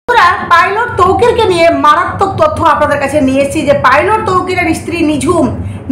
বন্ধুরা, পাইলট তৌকিরকে নিয়ে মারাত্মক তথ্য আপনাদের কাছে নিয়ে এসেছি যে পাইলট তৌকিরের স্ত্রী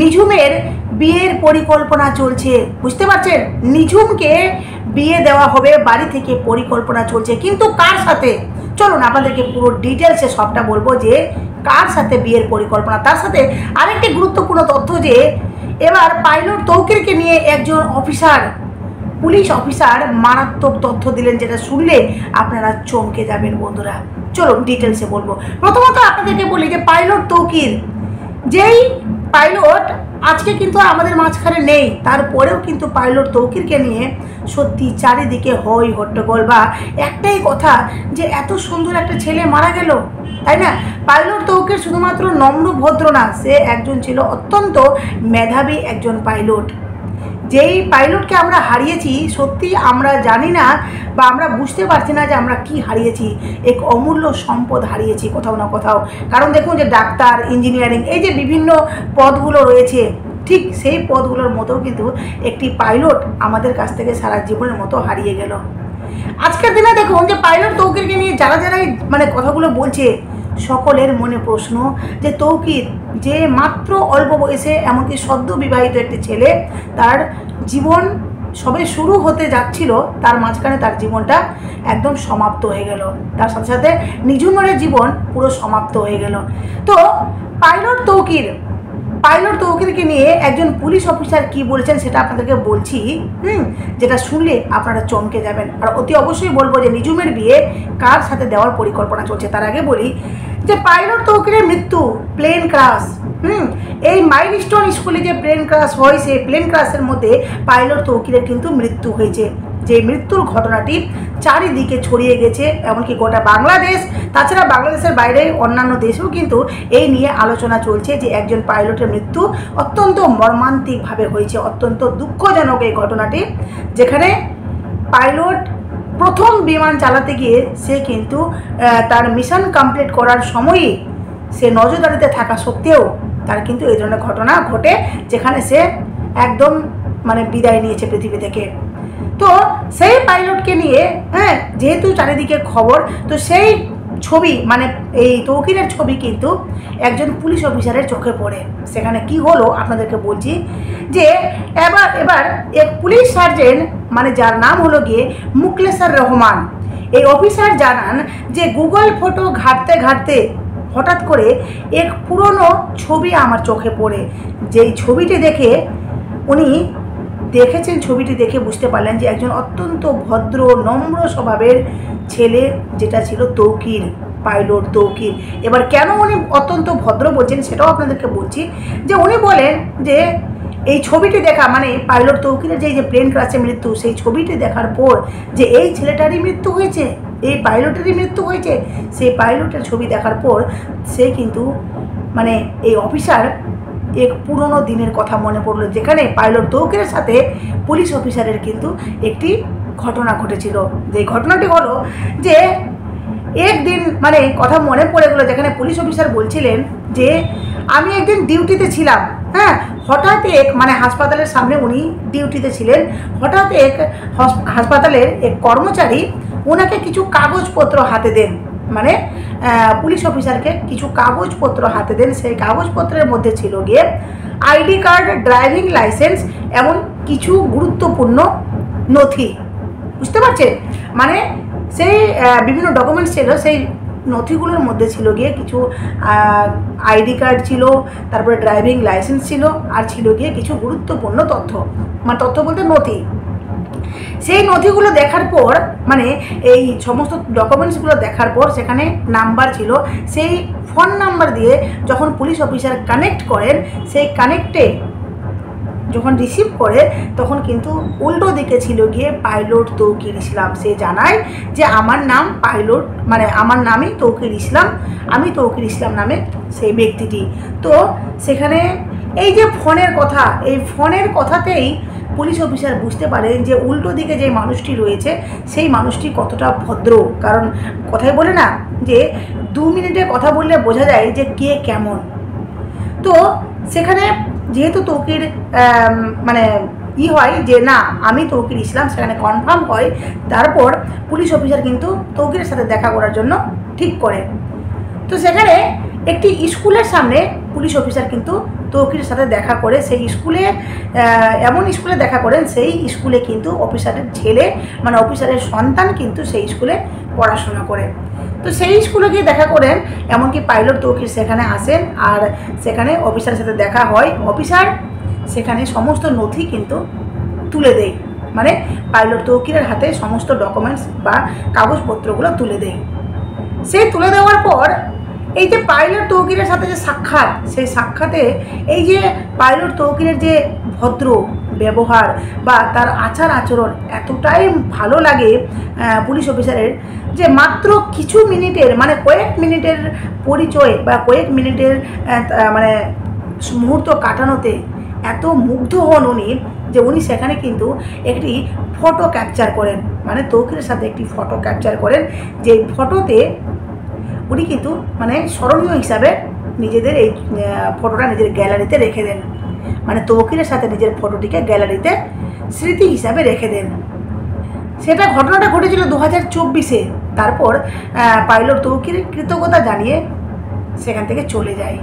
নিঝুমের বিয়ের পরিকল্পনা চলছে। বুঝতে পারছেন, নিঝুমকে বিয়ে দেওয়া হবে, বাড়ি থেকে পরিকল্পনা চলছে, কিন্তু কার সাথে? চলুন আপনাদেরকে পুরো ডিটেলসে সবটা বলবো যে কার সাথে বিয়ের পরিকল্পনা। তার সাথে আরেকটি গুরুত্বপূর্ণ তথ্য যে এবার পাইলট তৌকিরকে নিয়ে একজন পুলিশ অফিসার মারাত্মক তথ্য দিলেন, যেটা শুনলে আপনারা চমকে যাবেন। বন্ধুরা চলুন ডিটেলসে বলবো। প্রথমত আপনাদেরকে বলি যে পাইলট তৌকির, যেই পাইলট আজকে কিন্তু আমাদের মাঝখানে নেই, তারপরেও কিন্তু পাইলট তৌকিরকে নিয়ে সত্যি চারিদিকে হই হট্টগোল, বা একটাই কথা যে এত সুন্দর একটা ছেলে মারা গেল, তাই না? পাইলট তৌকির শুধুমাত্র নম্র ভদ্র না, সে একজন ছিল অত্যন্ত মেধাবী একজন পাইলট। যেই পাইলটকে আমরা হারিয়েছি, সত্যি আমরা জানি না বা আমরা বুঝতে পারছি না যে আমরা কি হারিয়েছি। এক অমূল্য সম্পদ হারিয়েছি কোথাও না কোথাও। কারণ দেখুন যে ডাক্তার, ইঞ্জিনিয়ারিং, এই যে বিভিন্ন পদগুলো রয়েছে, ঠিক সেই পদগুলোর মতো কিন্তু একটি পাইলট আমাদের কাছ থেকে সারা জীবনের মতো হারিয়ে গেল। আজকের দিনে দেখুন যে পাইলট তৌকিরকে নিয়ে যারাই মানে কথাগুলো বলছে, সকলের মনে প্রশ্ন যে তৌকির যে মাত্র অল্প বয়সে, এমনকি সদ্য বিবাহিত একটি ছেলে, তার জীবন সবে শুরু হতে যাচ্ছিল, তার মাঝখানে তার জীবনটা একদম সমাপ্ত হয়ে গেল। তার সাথে সাথে নিঝুমের জীবন পুরো সমাপ্ত হয়ে গেল। তো পাইলট তৌকিরকে নিয়ে একজন পুলিশ অফিসার কি বলেছেন সেটা আপনাদেরকে বলছি, যেটা শুনলে আপনারা চমকে যাবেন। আর অতি অবশ্যই বলবো যে নিঝুমের বিয়ে কার সাথে দেওয়ার পরিকল্পনা চলছে। তার আগে বলি যে পাইলট তৌকিরের মৃত্যু প্লেন ক্রাশ, এই মাইলস্টোন স্কুলে যে প্লেন ক্রাশ হয়, সেই প্লেন ক্রাশের মধ্যে পাইলট তৌকিরের কিন্তু মৃত্যু হয়েছে। যে মৃত্যুর ঘটনাটি চারিদিকে ছড়িয়ে গেছে, এমনকি গোটা বাংলাদেশ, তাছাড়া বাংলাদেশের বাইরে অন্যান্য দেশেও কিন্তু এই নিয়ে আলোচনা চলছে যে একজন পাইলটের মৃত্যু অত্যন্ত মর্মান্তিকভাবে হয়েছে। অত্যন্ত দুঃখজনক এই ঘটনাটি, যেখানে পাইলট প্রথম বিমান চালাতে গিয়ে সে কিন্তু তার মিশন কমপ্লিট করার সময়ই সে নজরদারিতে থাকা সত্ত্বেও তার কিন্তু এই ধরনের ঘটনা ঘটে, যেখানে সে একদম মানে বিদায় নিয়েছে পৃথিবী থেকে। তো সেই পাইলটকে নিয়ে যেহেতু চারিদিকে খবর, তো সেই ছবি মানে এই তৌকিরের ছবি কিন্তু একজন পুলিশ অফিসারের চোখে পড়ে। সেখানে কি হলো আপনাদেরকে বলছি যে এবার এক পুলিশ সার্জেন্ট, মানে যার নাম হলো গিয়ে মুখলেসার রহমান, এই অফিসার জানান যে গুগল ফটো ঘাঁটতে হঠাৎ করে এক পুরনো ছবি আমার চোখে পড়ে। যেই ছবিটি দেখে উনি দেখেছেন, ছবিটি দেখে বুঝতে পারলেন যে একজন অত্যন্ত ভদ্র নম্র স্বভাবের ছেলে, যেটা ছিল তৌকির, পাইলট তৌকির। এবার কেন উনি অত্যন্ত ভদ্র বলছেন সেটাও আপনাদেরকে বলছি। যে উনি বলেন যে এই ছবিটি দেখা, মানে পাইলট তৌকিরের যে প্লেন ক্রাশে মৃত্যু, সেই ছবিটি দেখার পর যে এই ছেলেটারই মৃত্যু হয়েছে, এই পাইলটেরই মৃত্যু হয়েছে, সেই পাইলটের ছবি দেখার পর সে কিন্তু মানে এই অফিসার এক পুরনো দিনের কথা মনে পড়লো, যেখানে পাইলট তৌকিরের সাথে পুলিশ অফিসারের কিন্তু একটি ঘটনা ঘটেছিল। যে ঘটনাটি হলো যে একদিন মানে কথা মনে পড়ে গেলো, যেখানে পুলিশ অফিসার বলছিলেন যে আমি একদিন ডিউটিতে ছিলাম, হঠাৎ মানে হাসপাতালের সামনে উনি ডিউটিতে ছিলেন, হঠাৎ হাসপাতালের এক কর্মচারী ওনাকে কিছু কাগজপত্র হাতে দেন, মানে পুলিশ অফিসারকে কিছু কাগজপত্র হাতে দেন। সেই কাগজপত্রের মধ্যে ছিল গিয়ে আইডি কার্ড, ড্রাইভিং লাইসেন্স, এমন কিছু গুরুত্বপূর্ণ নথি। বুঝতে পারছেন, মানে সেই বিভিন্ন ডকুমেন্টস ছিল, সেই নথিগুলোর মধ্যে ছিল গিয়ে কিছু আইডি কার্ড ছিল, তারপরে ড্রাইভিং লাইসেন্স ছিল, আর ছিল গিয়ে কিছু গুরুত্বপূর্ণ তথ্য, মানে তথ্য বলতে নথি। সেই নথিগুলো দেখার পর, মানে এই সমস্ত ডকুমেন্টসগুলো দেখার পর সেখানে নাম্বার ছিল, সেই ফোন নাম্বার দিয়ে যখন পুলিশ অফিসার কানেক্ট করেন, সেই কানেক্টে যখন রিসিভ করে তখন কিন্তু উল্টো দিকে ছিল গিয়ে পাইলট তৌকির ইসলাম। সে জানায় যে আমার নাম পাইলট, মানে আমার নামই তৌকির ইসলাম, আমি তৌকির ইসলাম নামে সেই ব্যক্তিটি। তো সেখানে এই যে ফোনের কথা, এই ফোনের কথাতেই পুলিশ অফিসার বুঝতে পারেন যে উল্টো দিকে যে মানুষটি রয়েছে সেই মানুষটি কতটা ভদ্র। কারণ কথাই বলে না যে 2 মিনিটে কথা বললে বোঝা যায় যে কে কেমন। তো সেখানে যেহেতু তৌকির মানে হয় যে না আমি তৌকির ইসলাম, সেখানে কনফার্ম হয়। তারপর পুলিশ অফিসার কিন্তু তৌকিরের সাথে দেখা করার জন্য ঠিক করে। তো সেখানে একটি স্কুলের সামনে পুলিশ অফিসার কিন্তু তৌকিরের সাথে দেখা করে। সেই স্কুলে এমন স্কুলে দেখা করেন, সেই স্কুলে কিন্তু অফিসারের ছেলে মানে অফিসারের সন্তান কিন্তু সেই স্কুলে পড়াশোনা করে। তো সেই স্কুলে গিয়ে দেখা করেন, এমনকি পাইলট তৌকির সেখানে আসেন আর সেখানে অফিসারের সাথে দেখা হয়। অফিসার সেখানে সমস্ত নথি কিন্তু তুলে দেয়, মানে পাইলট তৌকিরের হাতে সমস্ত ডকুমেন্টস বা কাগজপত্রগুলো তুলে দেয়। সেই তুলে দেওয়ার পর এই যে পাইলট তৌকিরের সাথে যে সাক্ষাৎ, সেই সাক্ষাতে এই যে পাইলট তৌকিরের যে ভদ্র ব্যবহার বা তার আচার আচরণ এতটাই ভালো লাগে পুলিশ অফিসারের, যে মাত্র কিছু মিনিটের মানে কয়েক মিনিটের পরিচয় বা কয়েক মিনিটের মানে মুহূর্ত কাটানোতে এত মুগ্ধ হন উনি যে উনি সেখানে কিন্তু একটি ফটো ক্যাপচার করেন, মানে তৌকিরের সাথে একটি ফটো ক্যাপচার করেন। যে ফটোতে উনি কিন্তু মানে স্মরণীয় হিসাবে নিজেদের এই ফটোটা নিজের গ্যালারিতে রেখে দেন, মানে তৌকিরের সাথে নিজের ফটোটিকে গ্যালারিতে স্মৃতি হিসাবে রেখে দেন। সেটা ঘটনাটা ঘটেছিল 2024-এ। তারপর পাইলট তৌকির কৃতজ্ঞতা জানিয়ে সেখান থেকে চলে যায়।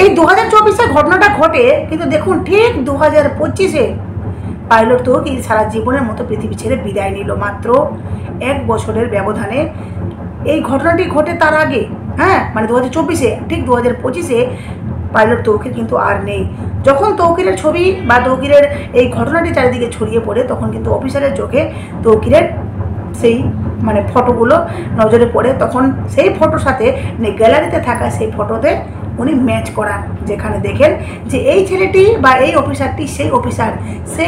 এই 2024-এ ঘটনাটা ঘটে, কিন্তু দেখুন ঠিক 2025-এ পাইলট তৌকির সারা জীবনের মতো পৃথিবী ছেড়ে বিদায় নিল মাত্র 1 বছরের ব্যবধানে। এই ঘটনাটি ঘটে তার আগে, হ্যাঁ মানে 2024-এ, ঠিক 2025-এ পাইলট তৌকির কিন্তু আর নেই। যখন তৌকিরের ছবি বা তৌকিরের এই ঘটনাটি চারিদিকে ছড়িয়ে পড়ে, তখন কিন্তু অফিসারের চোখে তৌকিরের সেই মানে ফটোগুলো নজরে পড়ে। তখন সেই ফটোর সাথে গ্যালারিতে থাকা সেই ফটোতে উনি ম্যাচ করান, যেখানে দেখেন যে এই ছেলেটি বা এই অফিসারটি সেই অফিসার, সে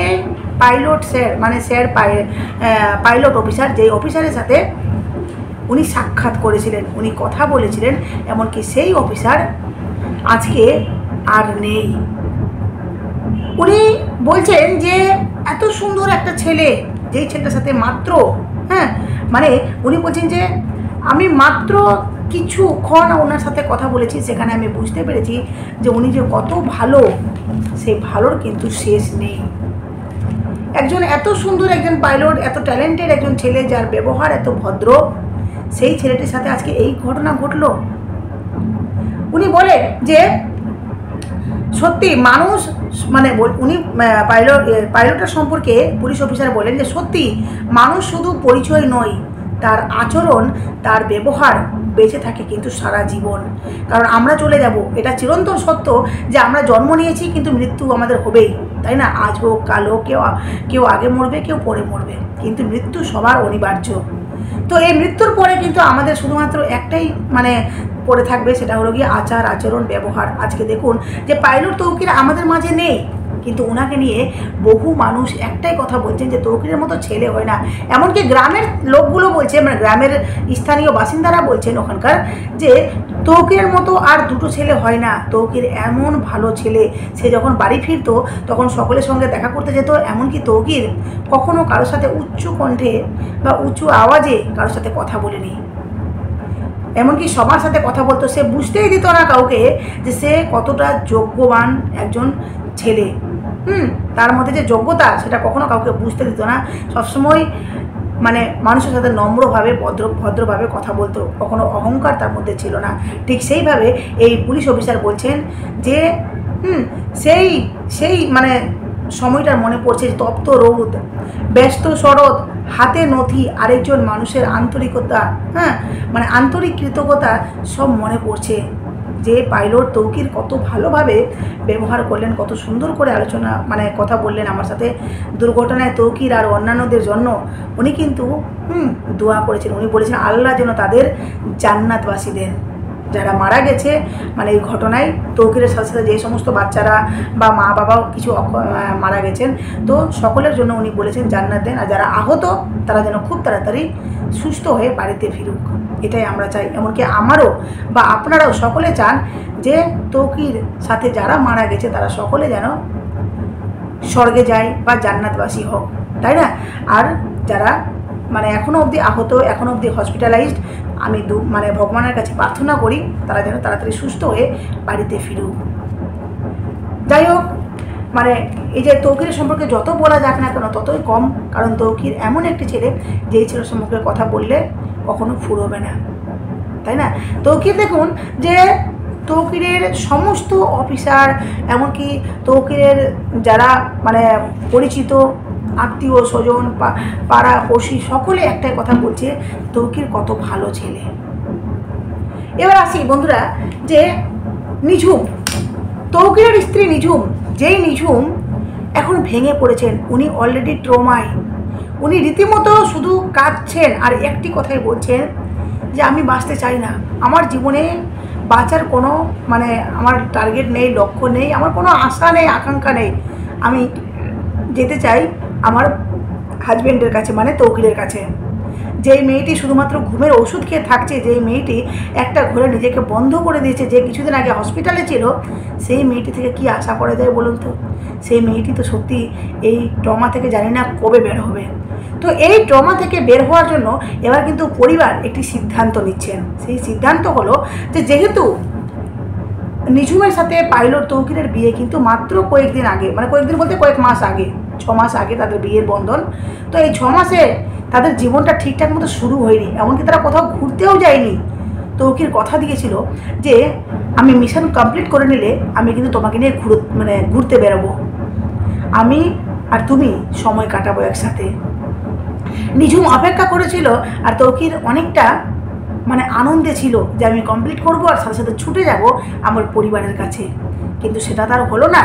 পাইলট স্যার মানে স্যার পাইলট অফিসার, যেই অফিসারের সাথে উনি সাক্ষাৎ করেছিলেন, উনি কথা বলেছিলেন। এমনকি সেই অফিসার আজকে আর নেই। উনি বলছেন যে এত সুন্দর একটা ছেলে, যেই ছেলেটার সাথে মাত্র মানে উনি বলছেন যে আমি মাত্র কিছুক্ষণ ওনার সাথে কথা বলেছি, সেখানে আমি বুঝতে পেরেছি যে উনি যে কত ভালো, সেই ভালোর কিন্তু শেষ নেই। একজন এত সুন্দর একজন পাইলট, এত ট্যালেন্টেড একজন ছেলে, যার ব্যবহার এত ভদ্র, সেই ছেলেটির সাথে আজকে এই ঘটনা ঘটলো। উনি বলেন যে সত্যি মানুষ মানে উনি পাইলটের সম্পর্কে পুলিশ অফিসার বলেন যে সত্যি মানুষ শুধু পরিচয় নয়, তার আচরণ, তার ব্যবহার বেঁচে থাকে কিন্তু সারা জীবন। কারণ আমরা চলে যাব, এটা চিরন্তন সত্য যে আমরা জন্ম নিয়েছি কিন্তু মৃত্যু আমাদের হবেই, তাই না? আজ হোক কাল হোক, কেউ আগে মরবে, কেউ পরে মরবে, কিন্তু মৃত্যু সবার অনিবার্য। তো এই মৃত্যুর পরে কিন্তু আমাদের শুধুমাত্র একটাই মানে পড়ে থাকবে, সেটা হলো গিয়ে আচার আচরণ ব্যবহার। আজকে দেখুন যে পাইলট তৌকির আমাদের মাঝে নেই, কিন্তু ওনাকে নিয়ে বহু মানুষ একটাই কথা বলছেন যে তৌকিরের মতো ছেলে হয় না। এমনকি গ্রামের লোকগুলো বলছে, মানে গ্রামের স্থানীয় বাসিন্দারা বলছেন ওখানকার, যে তৌকিরের মতো আর দুটো ছেলে হয় না। তৌকির এমন ভালো ছেলে, সে যখন বাড়ি ফিরতো তখন সকলের সঙ্গে দেখা করতে যেত। এমনকি তৌকির কখনো কারোর সাথে উচ্চ কণ্ঠে বা উঁচু আওয়াজে কারোর সাথে কথা বলেনি, এমনকি সবার সাথে কথা বলতো। সে বুঝতেই দিত না কাউকে যে সে কতটা যোগ্যবান একজন ছেলে। তার মধ্যে যে যোগ্যতা, সেটা কখনো কাউকে বুঝতে দিত না। সবসময় মানে মানুষের সাথে নম্রভাবে ভদ্রভাবে কথা বলতো, কখনো অহংকার তার মধ্যে ছিল না। ঠিক সেইভাবে এই পুলিশ অফিসার বলছেন যে সেই মানে সময়টার মনে পড়ছে, তপ্ত রোদ, ব্যস্ত শরৎ, হাতে নথি, আরেকজন মানুষের আন্তরিকতা, মানে আন্তরিক কৃতজ্ঞতা সব মনে পড়ছে। যে পাইলট তৌকির কত ভালোভাবে ব্যবহার করলেন, কত সুন্দর করে আলোচনা মানে কথা বললেন আমার সাথে। দুর্ঘটনায় তৌকির আর অন্যান্যদের জন্য উনি কিন্তু দোয়া করেছেন। উনি বলেছেন আল্লাহ যেন তাদের জান্নাতবাসী দেন, যারা মারা গেছে মানে এই ঘটনায় তৌকিরের সাথে সাথে যে সমস্ত বাচ্চারা বা মা বাবাও কিছু মারা গেছেন, তো সকলের জন্য উনি বলেছেন জান্নাত দেন। আর যারা আহত তারা যেন খুব তাড়াতাড়ি সুস্থ হয়ে বাড়িতে ফিরুক, এটাই আমরা চাই। এমনকি আমারও বা আপনারাও সকলে চান যে তৌকির সাথে যারা মারা গেছে তারা সকলে যেন স্বর্গে যায় বা জান্নাতবাসী হোক, তাই না? আর যারা মানে এখনও অবধি আহত, এখনও অবধি হসপিটালাইজড, আমি মানে ভগবানের কাছে প্রার্থনা করি তারা যেন তাড়াতাড়ি সুস্থ হয়ে বাড়িতে ফিরুক। যাই হোক, মানে এই যে তৌকিরের সম্পর্কে যত বলা যাক না কেন ততই কম, কারণ তৌকির এমন একটি ছেলে যেই ছেলের সম্পর্কে কথা বললে কখনো ফুরোবে না, তাই না? তৌকির দেখুন যে তৌকিরের সমস্ত অফিসার, এমনকি তৌকিরের যারা মানে পরিচিত আত্মীয় স্বজন পাড়া পড়শি সকলে একটাই কথা বলছে, তৌকির কত ভালো ছেলে। এবার আসি বন্ধুরা যে নিঝুম, তৌকিরের স্ত্রী নিঝুম, যেই নিঝুম এখন ভেঙে পড়েছেন, উনি অলরেডি ট্রমায়, উনি রীতিমতো শুধু কাঁদছেন আর একটি কথাই বলছেন যে আমি বাঁচতে চাই না, আমার জীবনে বাঁচার কোনো মানে আমার টার্গেট নেই, লক্ষ্য নেই, আমার কোনো আশা নেই, আকাঙ্ক্ষা নেই, আমি যেতে চাই আমার হাজব্যান্ডের কাছে, মানে তৌকিরের কাছে। যেই মেয়েটি শুধুমাত্র ঘুমের ওষুধ খেয়ে থাকছে, যেই মেয়েটি একটা ঘরে নিজেকে বন্ধ করে দিয়েছে, যে কিছুদিন আগে হসপিটালে ছিল, সেই মেয়েটি থেকে কি আশা করা যায় বলুন তো? সেই মেয়েটি তো সত্যি এই ট্রমা থেকে জানি না কবে বের হবে। তো এই ট্রমা থেকে বের হওয়ার জন্য এবার কিন্তু পরিবার একটি সিদ্ধান্ত নিচ্ছেন। সেই সিদ্ধান্ত হলো যে যেহেতু নিঝুমের সাথে পাইলট তৌকিরের বিয়ে কিন্তু মাত্র কয়েকদিন আগে, মানে কয়েকদিন বলতে কয়েক মাস আগে, 6 মাস আগে তাদের বিয়ের বন্ধন, তো এই 6 মাসে তাদের জীবনটা ঠিকঠাক মতো শুরু হয়নি, এমনকি তারা কোথাও ঘুরতেও যায়নি। তৌকির কথা দিয়েছিল যে আমি মিশন কমপ্লিট করে নিলে আমি কিন্তু তোমাকে নিয়ে ঘুরতে বেরোবো, আমি আর তুমি সময় কাটাবো একসাথে। নিঝুম অপেক্ষা করেছিল আর তৌকির অনেকটা মানে আনন্দে ছিল যে আমি কমপ্লিট করবো আর সাথে সাথে ছুটে যাব আমার পরিবারের কাছে, কিন্তু সেটা তার হলো না,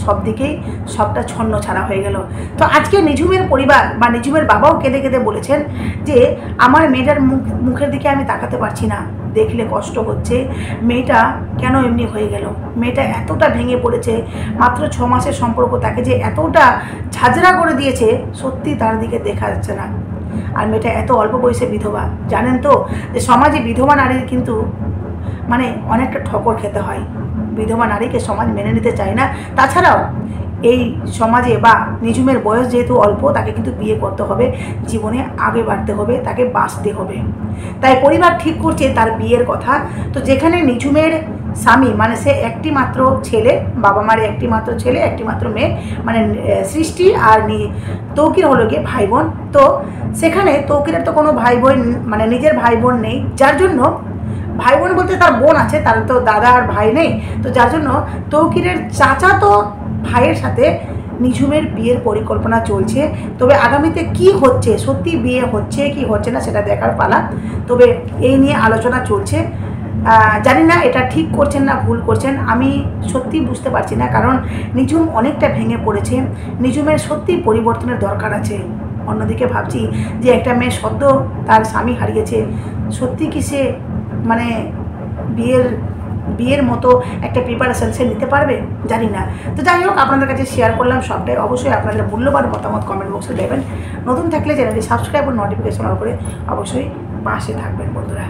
সব দিকেই সবটা ছন্ন ছাড়া হয়ে গেল। তো আজকে নিঝুমের পরিবার বা নিঝুমের বাবাও কেঁদে কেঁদে বলেছেন যে আমার মেয়েটার মুখের দিকে আমি তাকাতে পারছি না, দেখলে কষ্ট হচ্ছে, মেয়েটা কেন এমনি হয়ে গেল, মেয়েটা এতটা ভেঙে পড়েছে, মাত্র 6 মাসের সম্পর্ক তাকে যে এতটা ঝাঁঝরা করে দিয়েছে, সত্যি তার দিকে দেখা যাচ্ছে না। আর মেয়েটা এত অল্প বয়সে বিধবা, জানেন তো যে সমাজে বিধবা নারীর কিন্তু মানে অনেকটা ঠকর খেতে হয়, বিধবা নারীকে সমাজ মেনে নিতে চায় না। তাছাড়াও এই সমাজে বা নিঝুমের বয়স যেহেতু অল্প, তাকে কিন্তু বিয়ে করতে হবে, জীবনে আগে বাড়তে হবে, তাকে বাঁচতে হবে। তাই পরিবার ঠিক করছে তার বিয়ের কথা। তো যেখানে নিঝুমের স্বামী মানে সে একটি মাত্র ছেলে, বাবা মার একটি মাত্র ছেলে, একটি মাত্র মেয়ে, মানে সৃষ্টি আর তৌকির হলো গিয়ে ভাই বোন। তো সেখানে তৌকিরের তো কোনো ভাই বোন মানে নিজের ভাই বোন নেই, যার জন্য ভাই বোন বলতে তার বোন আছে, তার তো দাদা আর ভাই নেই, তো যার জন্য তৌকিরের চাচাতো ভাইয়ের সাথে নিঝুমের বিয়ের পরিকল্পনা চলছে। তবে আগামীতে কি হচ্ছে, সত্যি বিয়ে হচ্ছে কি হচ্ছে না সেটা দেখার পালা। তবে এই নিয়ে আলোচনা চলছে, জানি না এটা ঠিক করছেন না ভুল করছেন, আমি সত্যি বুঝতে পারছি না, কারণ নিঝুম অনেকটা ভেঙে পড়েছে, নিঝুমের সত্যি পরিবর্তনের দরকার আছে। অন্যদিকে ভাবছি যে একটা মেয়ে সদ্য তার স্বামী হারিয়েছে, সত্যি কি সে মানে বিয়ের মতো একটা প্রিপারেশন সে নিতে পারবে, জানি না। তো যাই হোক, আপনাদের কাছে শেয়ার করলাম সবটাই। অবশ্যই আপনাদের মূল্যবান মতামত কমেন্ট বক্সে দেবেন। নতুন থাকলে চ্যানেলটি সাবস্ক্রাইব ও নোটিফিকেশন অন করে অবশ্যই পাশে থাকবেন বন্ধুরা।